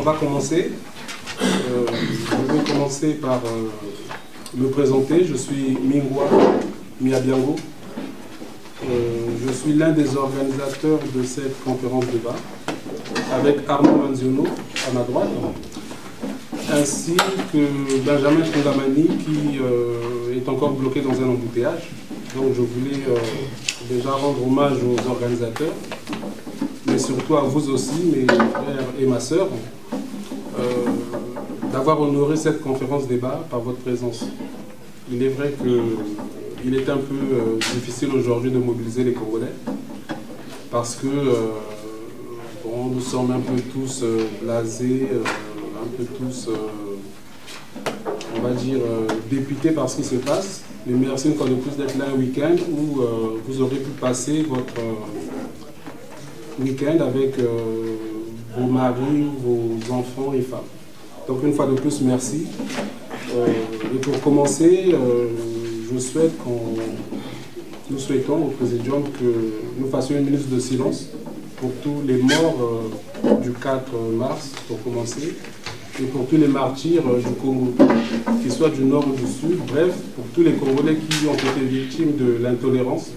va commencer. Je vais commencer par me présenter. Je suis Mingwa Miabiango. Je suis l'un des organisateurs de cette conférence débat, avec Armand Manziono à ma droite, ainsi que Benjamin Kongamani qui est encore bloqué dans un embouteillage. Donc je voulais déjà rendre hommage aux organisateurs, mais surtout à vous aussi, mes frères et ma sœur, d'avoir honoré cette conférence débat par votre présence. Il est vrai qu'il est un peu difficile aujourd'hui de mobiliser les Congolais, parce que bon, nous sommes un peu tous blasés, un peu tous, on va dire, dépités par ce qui se passe. Mais merci une fois de plus d'être là un week-end où vous aurez pu passer votre week-end avec vos maris, vos enfants et femmes. Donc une fois de plus, merci. Et pour commencer, nous souhaitons au Présidium que nous fassions une minute de silence pour tous les morts du 4 mars, pour commencer, et pour tous les martyrs du Congo, qu'ils soient du nord ou du sud, bref, pour tous les Congolais qui ont été victimes de l'intolérance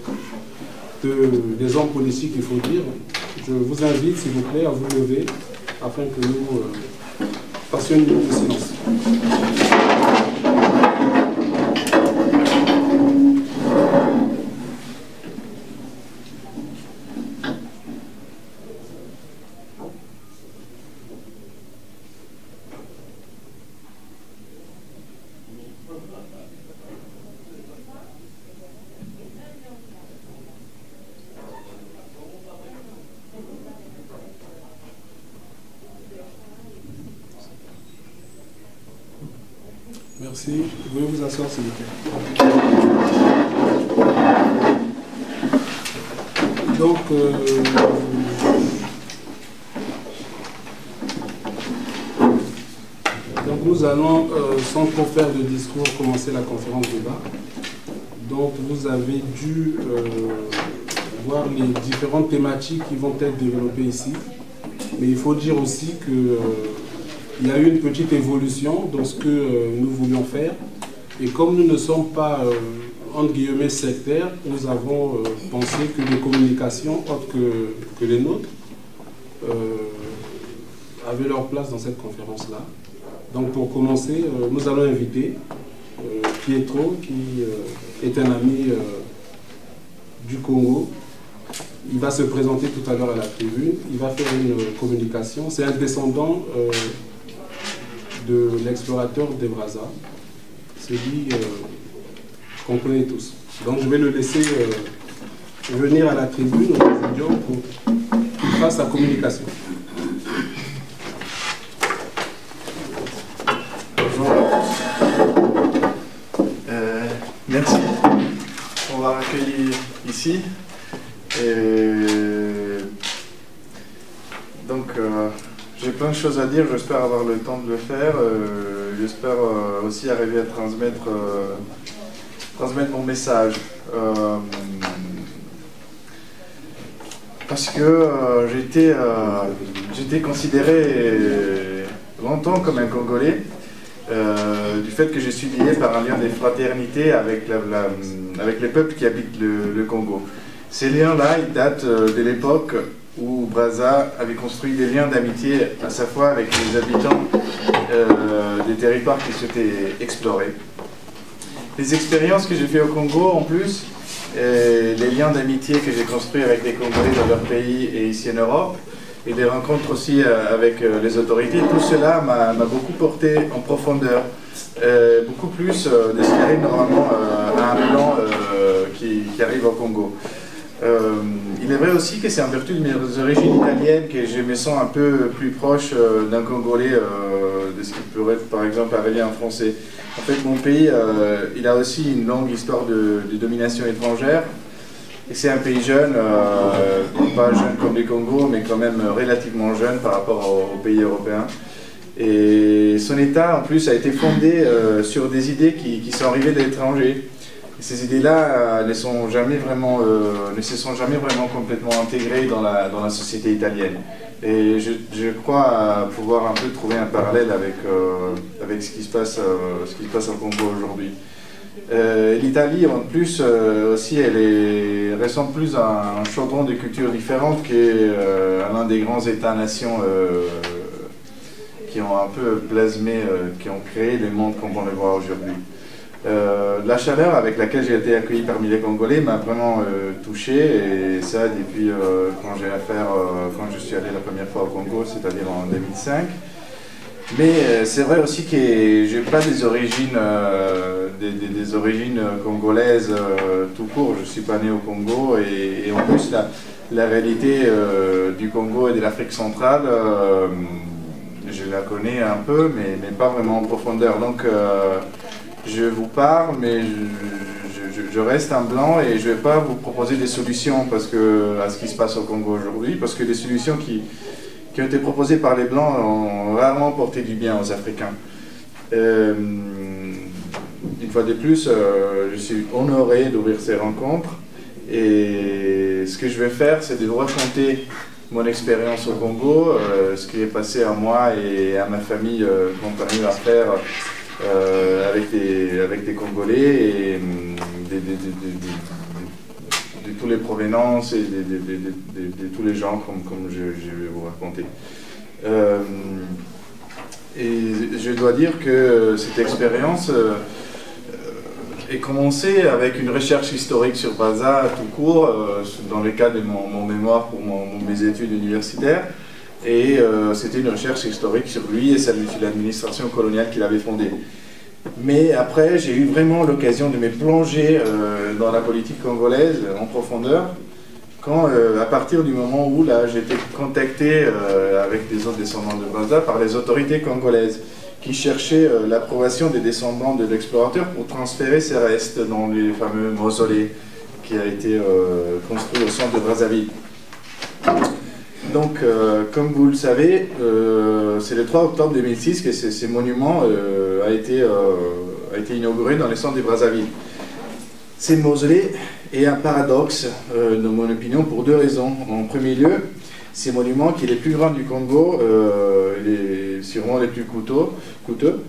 des hommes politiques, il faut dire. Je vous invite, s'il vous plaît, à vous lever afin que nous fassions une minute de silence. Merci. Vous pouvez vous asseoir, s'il vous plaît. Donc, nous allons, sans trop faire de discours, commencer la conférence débat. Donc, vous avez dû voir les différentes thématiques qui vont être développées ici. Mais il faut dire aussi que il y a eu une petite évolution dans ce que nous voulions faire. Et comme nous ne sommes pas, entre guillemets, sectaires, nous avons pensé que les communications autres que les nôtres avaient leur place dans cette conférence-là. Donc pour commencer, nous allons inviter Pietro, qui est un ami du Congo. Il va se présenter tout à l'heure à la tribune. Il va faire une communication. C'est un descendant de l'explorateur de Brazza, celui qu'on connaît tous. Donc je vais le laisser venir à la tribune au Présidium pour qu'il fasse sa communication. Bonjour. Merci. On va accueillir ici. Donc, j'ai plein de choses à dire, j'espère avoir le temps de le faire. J'espère aussi arriver à transmettre mon message. Parce que j'étais considéré longtemps comme un Congolais, du fait que je suis lié par un lien de fraternité avec les peuples qui habitent le Congo. Ces liens-là, ils datent de l'époque où Brazza avait construit des liens d'amitié à sa fois avec les habitants des territoires qui souhaitaient explorer. Les expériences que j'ai faites au Congo, en plus, les liens d'amitié que j'ai construits avec les Congolais dans leur pays et ici en Europe, et des rencontres aussi avec les autorités, tout cela m'a beaucoup porté en profondeur, beaucoup plus de ce qui arrive normalement à un blanc qui arrive au Congo. Il est vrai aussi que c'est en vertu de mes origines italiennes que je me sens un peu plus proche d'un Congolais de ce qui pourrait être par exemple avalé en français. En fait, mon pays, il a aussi une longue histoire de domination étrangère. Et c'est un pays jeune, pas jeune comme les Congo, mais quand même relativement jeune par rapport aux pays européens. Et son État, en plus, a été fondé sur des idées qui sont arrivées de l'étranger. Ces idées-là ne se sont jamais vraiment complètement intégrées dans la société italienne. Et je crois pouvoir un peu trouver un parallèle avec ce qui se passe au Congo aujourd'hui. L'Italie, en plus, aussi, elle ressemble plus à un chaudron de cultures différentes qu'à l'un des grands États-nations qui ont un peu plasmé, qui ont créé le monde comme on le voit aujourd'hui. La chaleur avec laquelle j'ai été accueilli parmi les Congolais m'a vraiment touché, et ça depuis quand je suis allé la première fois au Congo, c'est-à-dire en 2005. Mais c'est vrai aussi que je n'ai pas des origines, des origines congolaises tout court. Je ne suis pas né au Congo, et en plus la réalité du Congo et de l'Afrique centrale, je la connais un peu, mais pas vraiment en profondeur. Donc je vous parle, mais je reste un blanc, et je ne vais pas vous proposer des solutions à ce qui se passe au Congo aujourd'hui, parce que les solutions qui ont été proposées par les Blancs ont rarement porté du bien aux Africains. Une fois de plus, je suis honoré d'ouvrir ces rencontres, et ce que je vais faire, c'est de vous raconter mon expérience au Congo, ce qui est passé à moi et à ma famille qu'on a à faire avec des Congolais, et de toutes les provenances et de tous les gens, comme je vais vous raconter. Et je dois dire que cette expérience est commencée avec une recherche historique sur Brazza tout court, dans le cadre de mon mémoire pour mes études universitaires. Et c'était une recherche historique sur lui et sur l'administration coloniale qu'il avait fondée. Mais après, j'ai eu vraiment l'occasion de me plonger dans la politique congolaise en profondeur, à partir du moment où j'ai été contacté avec des autres descendants de Brazza par les autorités congolaises qui cherchaient l'approbation des descendants de l'explorateur pour transférer ses restes dans les fameux mausolées qui a été construit au centre de Brazzaville. Donc, comme vous le savez, c'est le 3 octobre 2006 que ce monument a été inauguré dans le centre de Brazzaville. Ces mausolées est un paradoxe, dans mon opinion, pour deux raisons. En premier lieu, ces monuments, qui est les plus grands du Congo, sûrement les plus coûteux,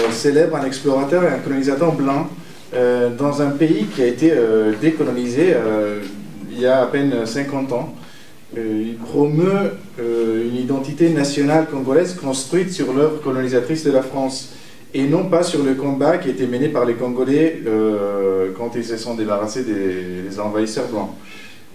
célèbrent un explorateur et un colonisateur blanc dans un pays qui a été décolonisé il y a à peine 50 ans. Il promeut une identité nationale congolaise construite sur l'œuvre colonisatrice de la France, et non pas sur le combat qui a été mené par les Congolais quand ils se sont débarrassés des envahisseurs blancs.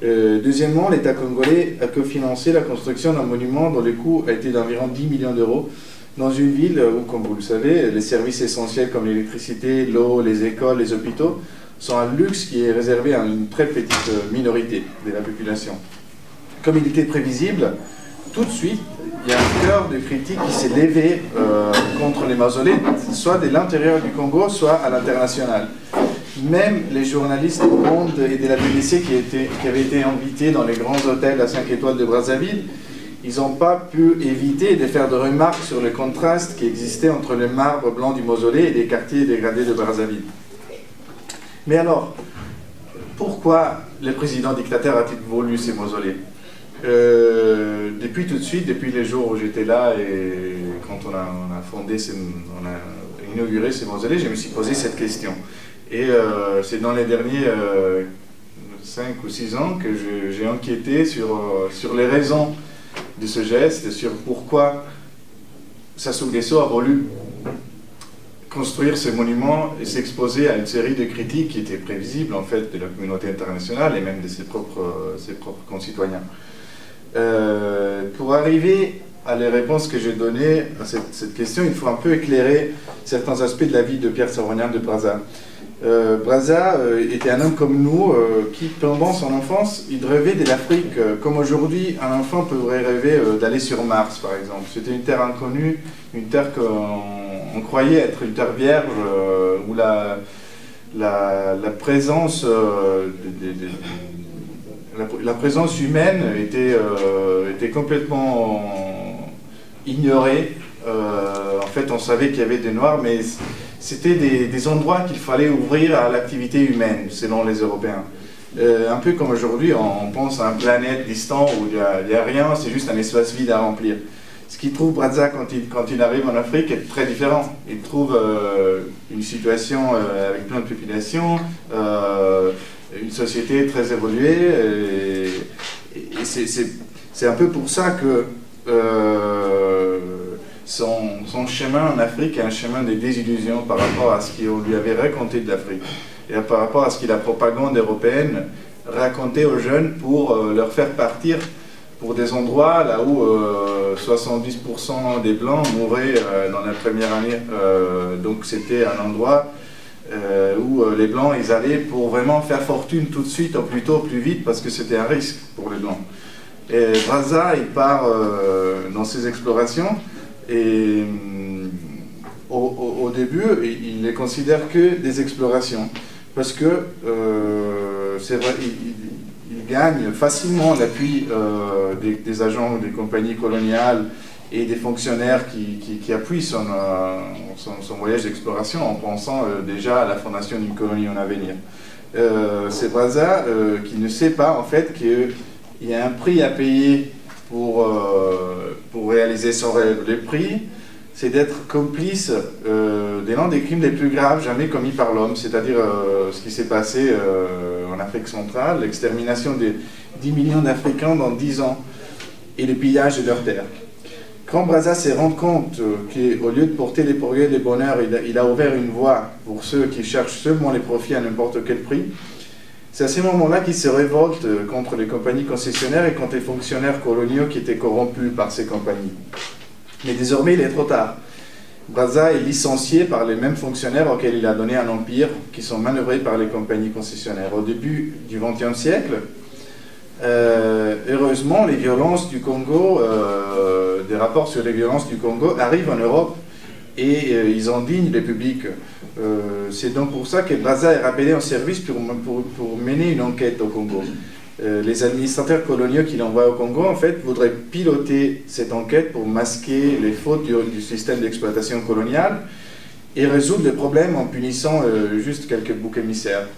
Deuxièmement, l'État congolais a cofinancé la construction d'un monument dont le coût a été d'environ 10 millions d'euros dans une ville où, comme vous le savez, les services essentiels comme l'électricité, l'eau, les écoles, les hôpitaux sont un luxe qui est réservé à une très petite minorité de la population. Comme il était prévisible, tout de suite, il y a un chœur de critique qui s'est levé contre les mausolées, soit de l'intérieur du Congo, soit à l'international. Même les journalistes du Monde et de la BBC qui avaient été invités dans les grands hôtels à 5 étoiles de Brazzaville, ils n'ont pas pu éviter de faire de remarques sur le contraste qui existait entre le marbre blanc du mausolée et les quartiers dégradés de Brazzaville. Mais alors, pourquoi le président dictateur a-t-il voulu ces mausolées ? Depuis tout de suite, depuis les jours où j'étais là et quand on a inauguré ces mausolées, je me suis posé cette question. Et c'est dans les derniers 5 ou 6 ans que j'ai enquêté sur les raisons de ce geste, sur pourquoi Sassou Nguesso a voulu construire ce monument et s'exposer à une série de critiques qui étaient prévisibles en fait de la communauté internationale et même de ses propres concitoyens. Pour arriver à les réponses que j'ai données à cette question, il faut un peu éclairer certains aspects de la vie de Pierre Saroyan de Brazza. Brazza était un homme comme nous qui, pendant son enfance, il rêvait de l'Afrique comme aujourd'hui un enfant pourrait rêver d'aller sur Mars, par exemple. C'était une terre inconnue, une terre qu'on croyait être une terre vierge, où la présence la présence humaine était complètement ignorée. En fait, on savait qu'il y avait des Noirs, mais c'était des endroits qu'il fallait ouvrir à l'activité humaine, selon les Européens. un peu comme aujourd'hui, on pense à une planète distante où il n'y a rien, c'est juste un espace vide à remplir. Ce qu'il trouve Brazza quand il arrive en Afrique est très différent. Il trouve une situation avec plein de populations, une société très évoluée, et c'est un peu pour ça que son chemin en Afrique est un chemin de désillusion par rapport à ce qu'on lui avait raconté de l'Afrique, et par rapport à ce que la propagande européenne racontait aux jeunes pour leur faire partir pour des endroits là où 70% des Blancs mouraient dans la première année. Donc c'était un endroit où les Blancs ils allaient pour vraiment faire fortune tout de suite, au plus tôt, au plus vite, parce que c'était un risque pour les Blancs. Et Brazza, il part dans ses explorations, et au début, il les considère que des explorations, parce que c'est vrai, il gagne facilement l'appui des agents des compagnies coloniales et des fonctionnaires qui appuient son voyage d'exploration en pensant déjà à la fondation d'une colonie en avenir. C'est Brazza qui ne sait pas en fait qu'il y a un prix à payer pour réaliser son rêve. Le prix, c'est d'être complice de l'un des crimes les plus graves jamais commis par l'homme, c'est-à-dire ce qui s'est passé en Afrique centrale, l'extermination de 10 millions d'Africains dans 10 ans, et le pillage de leurs terres. Quand Brazza s'est rendu compte qu'au lieu de porter les progrès et les bonheurs, il a ouvert une voie pour ceux qui cherchent seulement les profits à n'importe quel prix, c'est à ce moment-là qu'il se révolte contre les compagnies concessionnaires et contre les fonctionnaires coloniaux qui étaient corrompus par ces compagnies. Mais désormais, il est trop tard. Brazza est licencié par les mêmes fonctionnaires auxquels il a donné un empire, qui sont manœuvrés par les compagnies concessionnaires. Au début du XXe siècle, heureusement, les violences du Congo, des rapports sur les violences du Congo arrivent en Europe et ils indignent le public. C'est donc pour ça que Brazza est rappelé en service pour mener une enquête au Congo. Les administrateurs coloniaux qu'il envoie au Congo, en fait, voudraient piloter cette enquête pour masquer les fautes du système d'exploitation coloniale et résoudre le problème en punissant juste quelques boucs émissaires.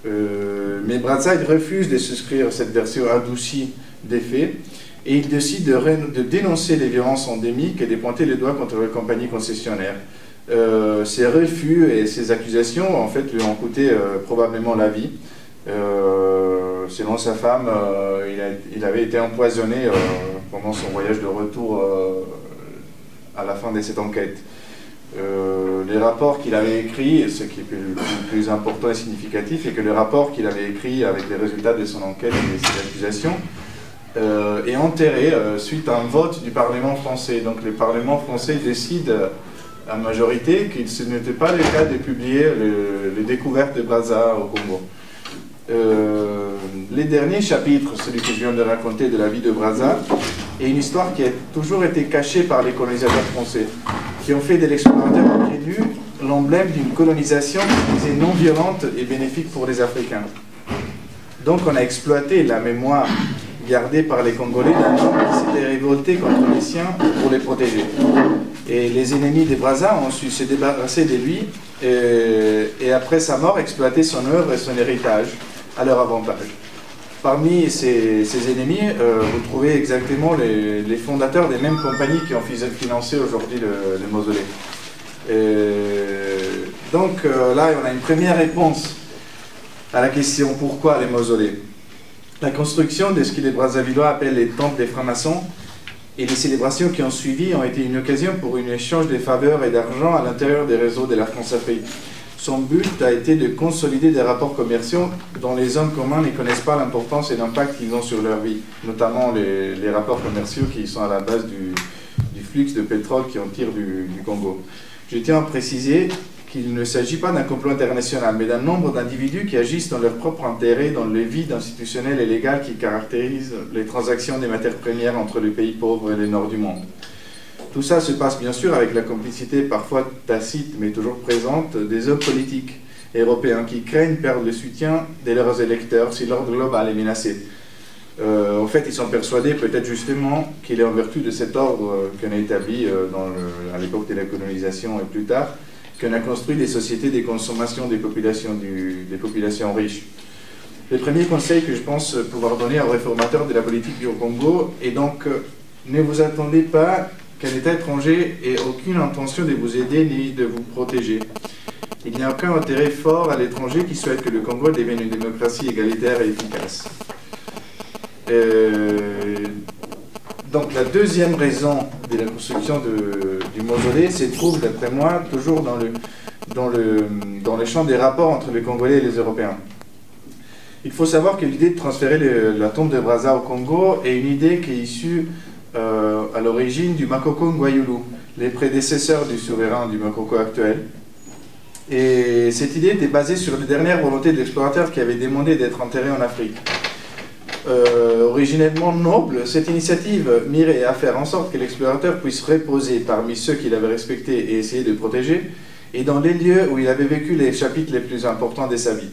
Mais Brazza il refuse de souscrire cette version adoucie des faits et il décide de dénoncer les violences endémiques et de pointer les doigts contre les compagnies concessionnaires. Ces refus et ces accusations, en fait, lui ont coûté probablement la vie. Selon sa femme, il avait été empoisonné pendant son voyage de retour à la fin de cette enquête. Les rapports qu'il avait écrits, ce qui est le plus important et significatif, est que le rapport qu'il avait écrit avec les résultats de son enquête et ses accusations est enterré suite à un vote du Parlement français. Donc le Parlement français décide à majorité qu'il ce n'était pas le cas de publier les découvertes de Brazza au Congo. Les derniers chapitres, celui que je viens de raconter de la vie de Brazza, est une histoire qui a toujours été cachée par les colonisateurs français, qui ont fait de l'explorateur ingénu l'emblème d'une colonisation qui était non violente et bénéfique pour les Africains. Donc on a exploité la mémoire gardée par les Congolais d'un homme qui s'était révolté contre les siens pour les protéger. Et les ennemis de Brazza ont su se débarrasser de lui et après sa mort exploiter son œuvre et son héritage à leur avantage. Parmi ces ennemis, vous trouvez exactement les fondateurs des mêmes compagnies qui ont financé aujourd'hui le mausolée. Donc là, on a une première réponse à la question pourquoi les mausolées. La construction de ce que les Brazzavillois appellent les temples des francs-maçons et les célébrations qui ont suivi ont été une occasion pour un échange de faveurs et d'argent à l'intérieur des réseaux de la France-Afrique. Son but a été de consolider des rapports commerciaux dont les hommes communs ne connaissent pas l'importance et l'impact qu'ils ont sur leur vie, notamment les rapports commerciaux qui sont à la base du flux de pétrole qui en tire du Congo. Je tiens à préciser qu'il ne s'agit pas d'un complot international, mais d'un nombre d'individus qui agissent dans leur propre intérêt, dans le vide institutionnel et légal qui caractérise les transactions des matières premières entre les pays pauvres et le nord du monde. Tout ça se passe bien sûr avec la complicité parfois tacite, mais toujours présente, des hommes politiques européens qui craignent perdre le soutien de leurs électeurs si l'ordre global est menacé. En fait, ils sont persuadés peut-être justement qu'il est en vertu de cet ordre qu'on a établi à l'époque de la colonisation et plus tard, qu'on a construit des sociétés de consommation des populations riches. Le premier conseil que je pense pouvoir donner aux réformateurs de la politique du Congo est donc ne vous attendez pas qu'un État étranger ait aucune intention de vous aider ni de vous protéger. Il n'y a aucun intérêt fort à l'étranger qui souhaite que le Congo devienne une démocratie égalitaire et efficace. Donc la deuxième raison de la construction du mausolée se trouve, d'après moi, toujours dans le champ des rapports entre les Congolais et les Européens. Il faut savoir que l'idée de transférer la tombe de Brazza au Congo est une idée qui est issue à l'origine du Makoko Ngwayulu, les prédécesseurs du souverain du Makoko actuel. Et cette idée était basée sur les dernières volontés de l'explorateur qui avait demandé d'être enterré en Afrique. Originellement noble, cette initiative mirait à faire en sorte que l'explorateur puisse reposer parmi ceux qu'il avait respectés et essayé de protéger, et dans les lieux où il avait vécu les chapitres les plus importants de sa vie.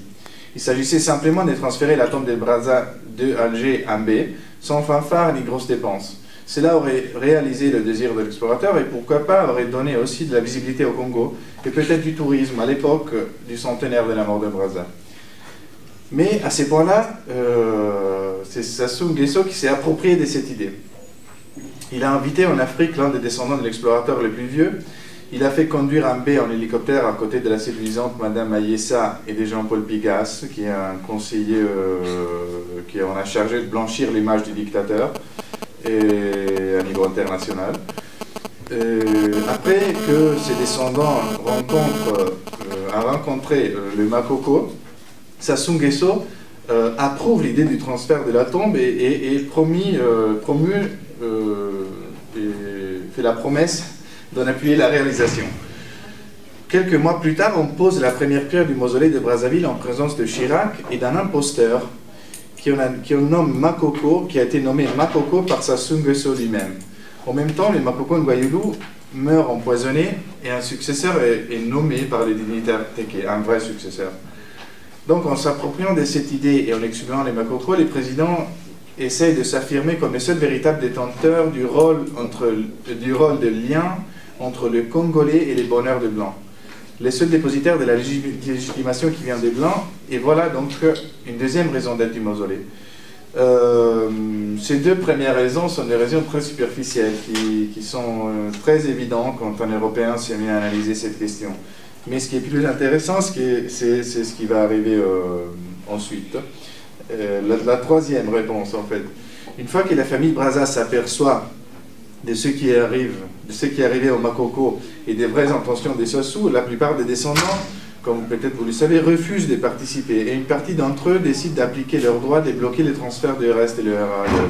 Il s'agissait simplement de transférer la tombe de Brazza de Alger à Mbé, sans fanfare ni grosses dépenses. Cela aurait réalisé le désir de l'explorateur et pourquoi pas aurait donné aussi de la visibilité au Congo et peut-être du tourisme à l'époque du centenaire de la mort de Brazza. Mais à ces points-là, c'est Sassou Nguesso qui s'est approprié de cette idée. Il a invité en Afrique l'un des descendants de l'explorateur le plus vieux. Il a fait conduire un Mbé en hélicoptère à côté de la séduisante Madame Ayessa et de Jean-Paul Pigasse, qui est un conseiller qui en a chargé de blanchir l'image du dictateur et à niveau international. Après que ses descendants a rencontré le Makoko, Sassou Nguesso approuve l'idée du transfert de la tombe et fait la promesse d'en appuyer la réalisation. Quelques mois plus tard, on pose la première pierre du mausolée de Brazzaville en présence de Chirac et d'un imposteur qui nomme Makoko, qui a été nommé Makoko par Sassou Nguesso lui-même. En même temps, le Makoko Ngwayulu meurt empoisonné et un successeur est nommé par les dignitaires Teke, un vrai successeur. Donc en s'appropriant de cette idée et en excluant les Makoko, les présidents essayent de s'affirmer comme les seuls véritables détenteurs du rôle de lien entre le Congolais et les bonheurs de Blanc. Les seuls dépositaires de la légitimation qui vient des Blancs, et voilà donc une deuxième raison d'être du mausolée. Ces deux premières raisons sont des raisons très superficielles qui sont très évidentes quand un Européen s'est mis à analyser cette question. Mais ce qui est plus intéressant, c'est ce qui va arriver ensuite. La troisième réponse, en fait. Une fois que la famille Brazza s'aperçoit de ce qui est arrivé au Makoko et des vraies intentions des Sassou, la plupart des descendants, comme peut-être vous le savez, refusent de participer. Et une partie d'entre eux décide d'appliquer leurs droits, de bloquer les transferts de reste et le RAE.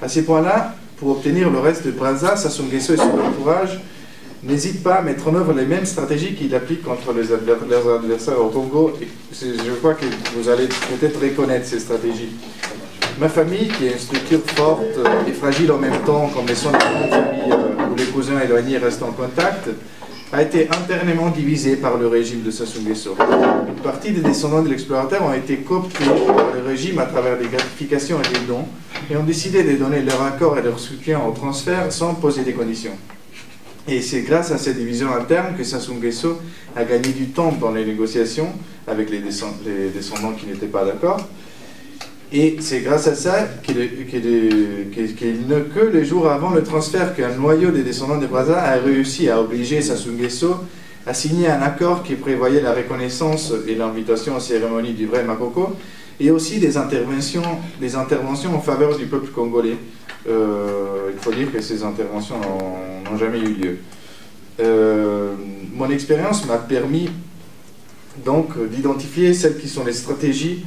À ces points-là, pour obtenir le reste de Brazza, Sassou Nguesso et son entourage n'hésitent pas à mettre en œuvre les mêmes stratégies qu'ils appliquent contre leurs adversaires au Congo. Et je crois que vous allez peut-être reconnaître ces stratégies. Ma famille, qui est une structure forte et fragile en même temps, comme les sont les grandes familles où les cousins éloignés restent en contact, a été internement divisée par le régime de Sassou Nguesso. Une partie des descendants de l'explorateur ont été cooptés par le régime à travers des gratifications et des dons, et ont décidé de donner leur accord et leur soutien au transfert sans poser des conditions. Et c'est grâce à cette division interne que Sassou Nguesso a gagné du temps dans les négociations avec les descendants qui n'étaient pas d'accord. Et c'est grâce à ça que les jours avant le transfert, qu'un noyau des descendants de Brazza a réussi à obliger Sassou Nguesso à signer un accord qui prévoyait la reconnaissance et l'invitation aux cérémonies du vrai Makoko, et aussi des interventions en faveur du peuple congolais. Il faut dire que ces interventions n'ont jamais eu lieu. Mon expérience m'a permis donc d'identifier celles qui sont les stratégies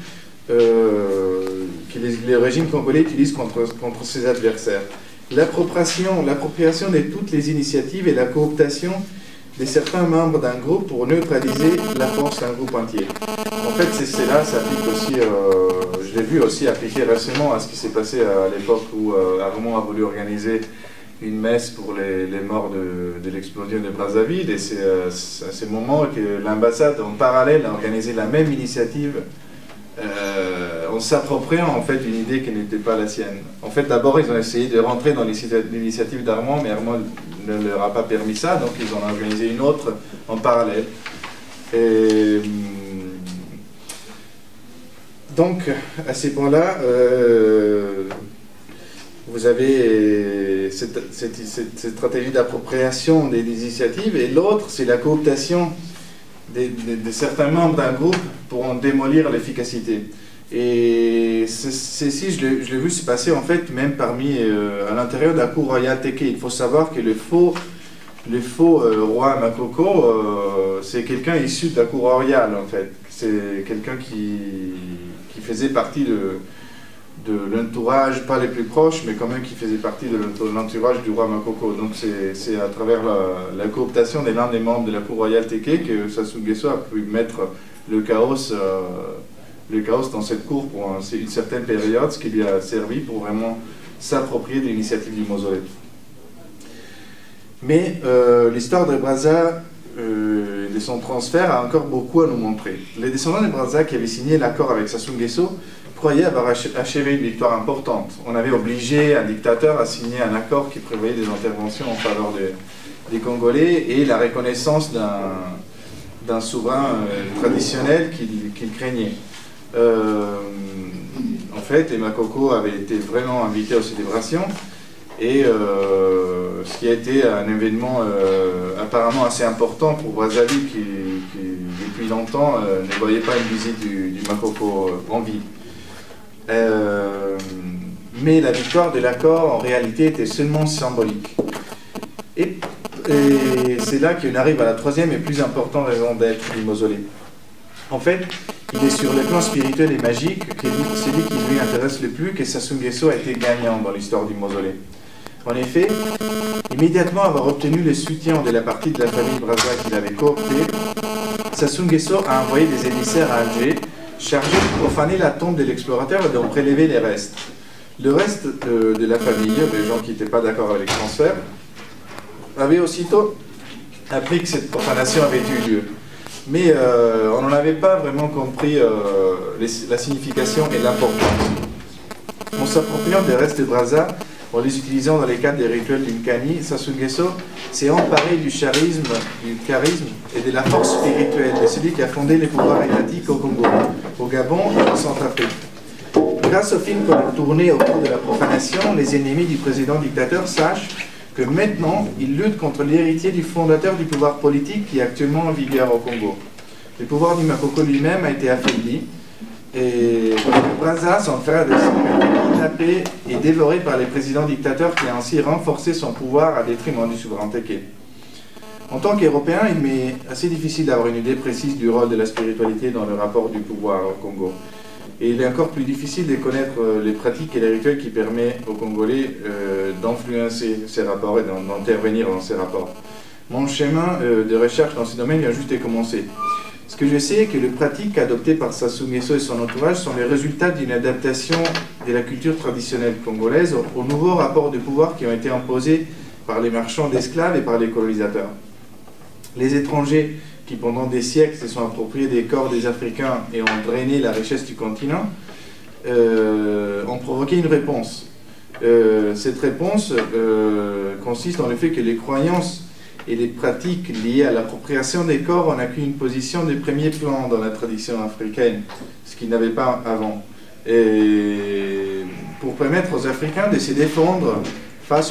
que les régimes congolais utilisent contre ses adversaires. L'appropriation de toutes les initiatives et la cooptation de certains membres d'un groupe pour neutraliser la force d'un groupe entier. En fait, cela s'applique aussi, je l'ai vu aussi appliquer récemment à ce qui s'est passé à l'époque où Armand a voulu organiser une messe pour les morts de l'explosion de Brazzaville, et c'est à ce moment que l'ambassade en parallèle a organisé la même initiative en s'appropriant en fait une idée qui n'était pas la sienne. En fait, d'abord, ils ont essayé de rentrer dans l'initiative d'Armand, mais Armand ne leur a pas permis ça, donc ils ont organisé une autre en parallèle. Et Donc, à ces points-là, vous avez cette stratégie d'appropriation des initiatives, et l'autre, c'est la cooptation de certains membres d'un groupe pour en démolir l'efficacité. Et ceci, je l'ai vu se passer en fait même à l'intérieur de la cour royale Teke. Il faut savoir que le faux roi Makoko, c'est quelqu'un issu de la cour royale en fait. C'est quelqu'un qui faisait partie de l'entourage, pas les plus proches, mais quand même qui faisait partie de l'entourage du roi Makoko. Donc c'est à travers la cooptation de l'un des membres de la cour royale Teke que Sassou Nguesso a pu mettre le chaos dans cette cour pour une certaine période, ce qui lui a servi pour vraiment s'approprier de l'initiative du mausolée. Mais l'histoire de Brazza et de son transfert a encore beaucoup à nous montrer. Les descendants de Brazza qui avaient signé l'accord avec Sassou Nguesso croyaient avoir achevé une victoire importante. On avait obligé un dictateur à signer un accord qui prévoyait des interventions en faveur des Congolais et la reconnaissance d'un souverain traditionnel qu'il craignait. En fait, les Makoko avaient été vraiment invités aux célébrations et ce qui a été un événement apparemment assez important pour Brazzaville qui depuis longtemps ne voyait pas une visite du Makoko en vie. Mais la victoire de l'accord en réalité était seulement symbolique. Et c'est là qu'on arrive à la troisième et plus importante raison d'être du mausolée. En fait, il est sur le plan spirituel et magique, celui qui lui intéresse le plus, que Sassou Nguesso a été gagnant dans l'histoire du mausolée. En effet, immédiatement avoir obtenu le soutien de la partie de la famille Brazza qu'il avait coopté, Sassou Nguesso a envoyé des émissaires à Alger, chargés de profaner la tombe de l'explorateur et d'en prélever les restes. Le reste de la famille, les gens qui n'étaient pas d'accord avec le transfert, avaient aussitôt appris que cette profanation avait eu lieu. Mais on n'en avait pas vraiment compris la signification et l'importance. En s'appropriant des restes de Brazza, en les utilisant dans les cadres des rituels d'une Nkani, Sassou Nguesso s'est emparé du charisme et de la force spirituelle de celui qui a fondé les pouvoirs étatiques au Congo, au Gabon et en Centrafrique. Grâce au film qu'on a tourné au cours de la profanation, les ennemis du président dictateur sachent que maintenant, il lutte contre l'héritier du fondateur du pouvoir politique qui est actuellement en vigueur au Congo. Le pouvoir du Makoko lui-même a été affaibli, et Brazza, son frère de sang, a été kidnappé et dévoré par les présidents dictateurs qui a ainsi renforcé son pouvoir à détriment du souverain Teke. En tant qu'Européen, il m'est assez difficile d'avoir une idée précise du rôle de la spiritualité dans le rapport du pouvoir au Congo. Et il est encore plus difficile de connaître les pratiques et les rituels qui permettent aux Congolais d'influencer ces rapports et d'intervenir dans ces rapports. Mon chemin de recherche dans ce domaine vient juste de commencer. Ce que je sais est que les pratiques adoptées par Sassou Nguesso et son entourage sont les résultats d'une adaptation de la culture traditionnelle congolaise aux nouveaux rapports de pouvoir qui ont été imposés par les marchands d'esclaves et par les colonisateurs. Les étrangers qui pendant des siècles se sont appropriés des corps des Africains et ont drainé la richesse du continent, ont provoqué une réponse. Cette réponse consiste dans le fait que les croyances et les pratiques liées à l'appropriation des corps ont acquis une position de premier plan dans la tradition africaine, ce qu'ils n'avaient pas avant. Et pour permettre aux Africains de se défendre face